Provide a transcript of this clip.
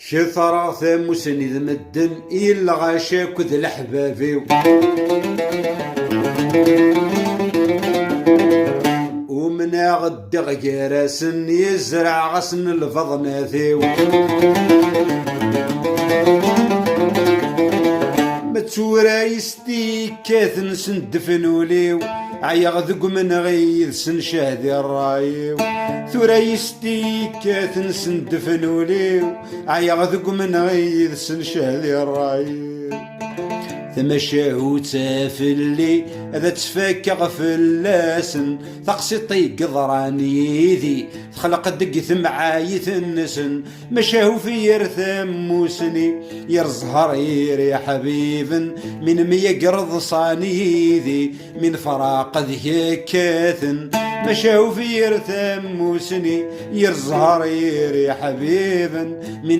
شثرة ثاموسني ذ مدن إلا غاشاك ذ الحبابي ومن غد غيراسن يزرع غصن الفضناثيو متورا يستي كاثن سندفنوليو عيا ذق من غيث سن شهدي الرايو ثورا يستي كاثن سندفنوليو عيا ذق من غيث سن شهدي الرايو ثمشاهو تافلي هذا تفكى غفلاسن ثقسي طيق ضراني ذي تخلق دق ثمعايث النسن مشاهو في يرثم موسني يرزهر يا حبيب من ميقرض صاني ذي من فراق ذي كاثن مشاهو في يرثم موسني يرزهر يا حبيب من